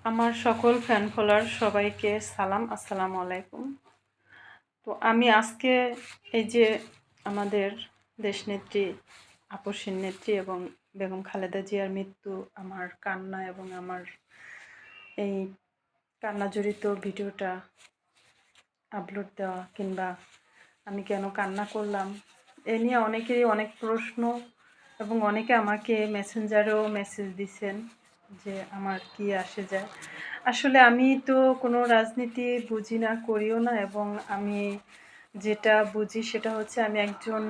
আমার সকল fan follower সবাইকে সালাম, আসসালামু আলাইকুম। তো আমি আজকে এই যে আমাদের দেশনেত্রী, আপসীর নেত্রী এবং বেগম খালেদা জিয়ার মৃত্যু, আমার কান্না এবং আমার এই কান্না জড়িত ভিডিওটা আপলোড দেওয়া কিংবা আমি কেন কান্না করলাম এ নিয়ে অনেকেরই অনেক প্রশ্ন এবং অনেকে আমাকে মেসেঞ্জারেও মেসেজ দিছেন যে আমার কি আসে যায়। আসলে আমি তো কোনো রাজনীতি বুঝি না, করিও না, এবং আমি যেটা বুঝি সেটা হচ্ছে আমি একজন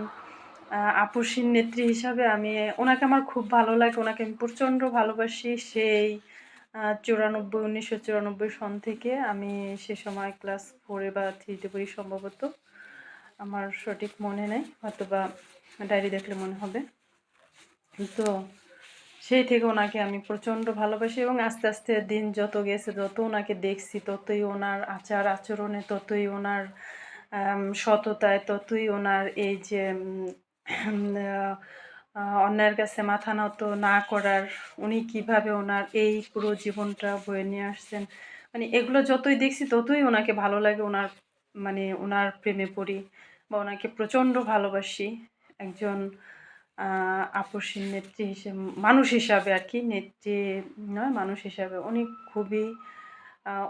আপসীর নেত্রী হিসাবে আমি ওনাকে আমার খুব ভালো লাগে, ওনাকে আমি প্রচণ্ড ভালোবাসি। সেই 1994 সন থেকে আমি সে সময় ক্লাস 4 বা 3-তে পড়ি সম্ভবত, আমার সঠিক মনে নেই, হয়তো বা ডায়েরি দেখলে মনে হবে। তো সেই থেকে ওনাকে আমি প্রচণ্ড ভালোবাসি এবং আস্তে আস্তে দিন যত গেছে, যত ওনাকে দেখছি, ততই ওনার আচার আচরণে, ততই ওনার সততায়, ততই ওনার এই যে অন্যায়ের কাছে মাথা নত না করার, উনি কিভাবে ওনার এই পুরো জীবনটা বয়ে নিয়ে আসছেন, মানে এগুলো যতই দেখছি ততই ওনাকে ভালো লাগে, ওনার মানে ওনার প্রেমে পড়ি বা ওনাকে প্রচণ্ড ভালোবাসি। একজন আপসীর নেত্রী হিসেবে, মানুষ হিসাবে আর কি, নেত্রী নয়, মানুষ হিসাবে উনি খুবই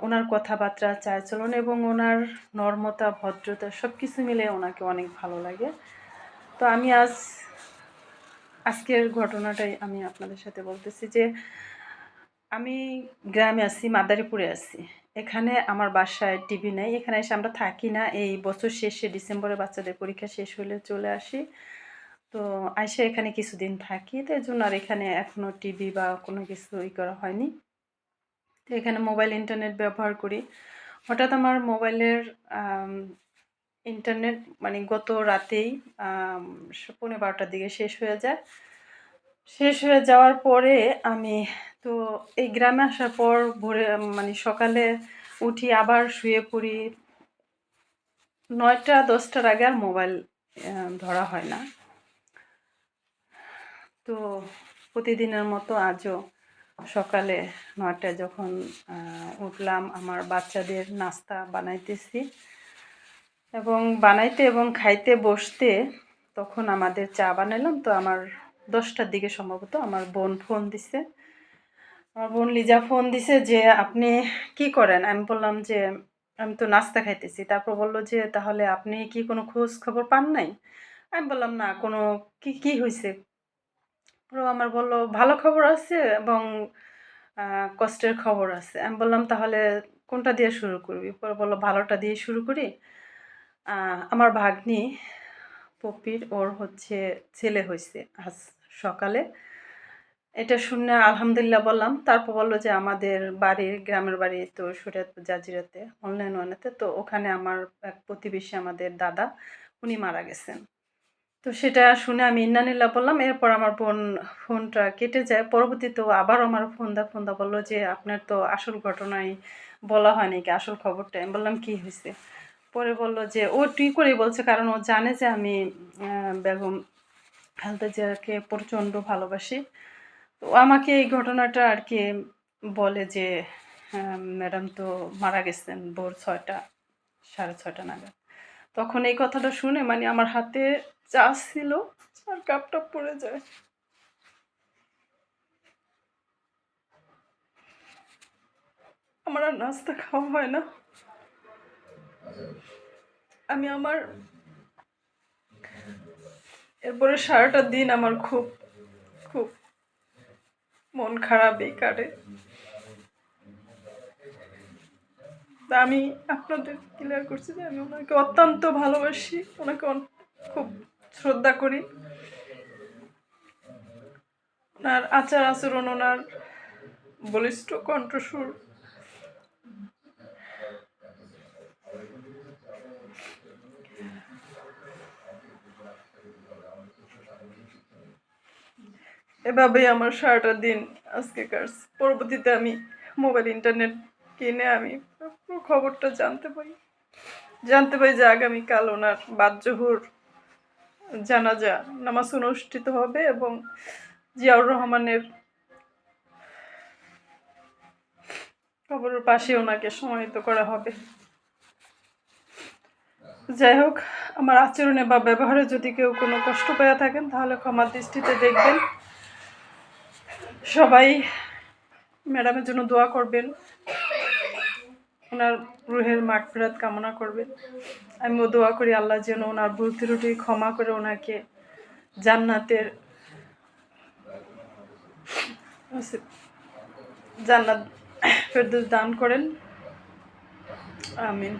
ওনার কথাবার্তা, চালচলন এবং ওনার নর্মতা, ভদ্রতা সব কিছু মিলে ওনাকে অনেক ভালো লাগে। তো আমি আজকের ঘটনাটাই আমি আপনাদের সাথে বলতেছি যে আমি গ্রামে আছি, মাদারীপুরে আছি। এখানে আমার বাসায় টিভি নেই, এখানে এসে আমরা থাকি না। এই বছর শেষে ডিসেম্বরে বাচ্চাদের পরীক্ষা শেষ হলে চলে আসি। তো আইসা এখানে কিছুদিন থাকি, তো এজন্য আর এখানে এখনো টিভি বা কোনো কিছু করা হয়নি। তো এখানে মোবাইল ইন্টারনেট ব্যবহার করি। হঠাৎ আমার মোবাইলের ইন্টারনেট মানে গত রাতেই 12:15টার দিকে শেষ হয়ে যায়। শেষ হয়ে যাওয়ার পরে আমি তো এই গ্রামে আসার পর ভোরে মানে সকালে উঠি, আবার শুয়ে পড়ি। 9টা-10টার আগে আর মোবাইল ধরা হয় না। তো প্রতিদিনের মতো আজও সকালে 9টায় যখন উঠলাম, আমার বাচ্চাদের নাস্তা বানাইতেছি এবং বানাইতে এবং খাইতে বসতে তখন আমাদের চা বানাইলাম। তো আমার 10টার দিকে সম্ভবত আমার বোন ফোন দিছে, আমার বোন লিজা ফোন দিছে যে আপনি কি করেন? আমি বললাম যে আমি তো নাস্তা খাইতেছি। তারপর বলল যে তাহলে আপনি কি কোনো খোঁজ খবর পান নাই? আমি বললাম না, কোনো কি হয়েছে? ও আমার বলল ভালো খবর আছে এবং কষ্টের খবর আছে। আমি বললাম তাহলে কোনটা দিয়ে শুরু করবি? পরে বলল ভালোটা দিয়ে শুরু করি। আমার ভাগ্নি পপির, ওর হচ্ছে ছেলে হইছে আজ সকালে। এটা শুনে আলহামদুলিল্লাহ বললাম। তারপর বলল যে আমাদের বাড়ির, গ্রামের বাড়ি তো শরীয়তপুর জাজিরাতে, অনলাইন ওয়ানেতে। তো ওখানে আমার এক প্রতিবেশী, আমাদের দাদা, উনি মারা গেছেন। তো সেটা শুনে আমি ইন্নালিল্লাহ বললাম। এরপর আমার বোন ফোনটা কেটে যায়। পরবর্তীতেও আবার আমার ফোন দা বলল যে আপনার তো আসল ঘটনাই বলা হয় নাকি, আসল খবরটা। আমি বললাম কি হয়েছে? পরে বলল যে ও টুই করেই বলছে, কারণ ও জানে যে আমি বেগম খালেদা জিয়াকে প্রচণ্ড ভালোবাসি। তো আমাকে এই ঘটনাটা আর কি বলে যে ম্যাডাম তো মারা গেছেন ভোর 6টা, 6:30 নাগাদ। তখন এই কথাটা শুনে মানে আমার হাতে চা ছিল, চার কাপটা পড়ে যায়। আমার আর নাস্তা খাওয়া হয় না। আমি আমার এরপরে সারাটা দিন আমার খুব খুব মন খারাপই কাটে। তা আমি আপনাদের ক্লিয়ার করছি যে আমি ওনাকে অত্যন্ত ভালোবাসি, ওনাকে খুব শ্রদ্ধা করি। ওনার আচার আচরণ, ওনার বলিষ্ঠ কণ্ঠস্বর, এভাবেই আমার সারাটা দিন আজকে কাটছে। পরবর্তীতে আমি মোবাইল ইন্টারনেট কিনে আমি পুরো খবরটা জানতে পাই যে আগামীকাল ওনার বাদ-জোহর জানাজা নামাজ অনুষ্ঠিত হবে এবং জিয়াউর রহমানের কবরের পাশে ওনাকে সমাহিত করা হবে। যাই হোক, আমার আচরণে বা ব্যবহারে যদি কেউ কোনো কষ্ট পেয়ে থাকেন তাহলে ক্ষমার দৃষ্টিতে দেখবেন। সবাই ম্যাডামের জন্য দোয়া করবেন, ওনার রুহের মাগফিরাত কামনা করবেন। আমিও দোয়া করি আল্লাহ যেন ওনার ভুল ত্রুটি ক্ষমা করে ওনাকে জান্নাত ফেরদৌস দান করেন। আমিন।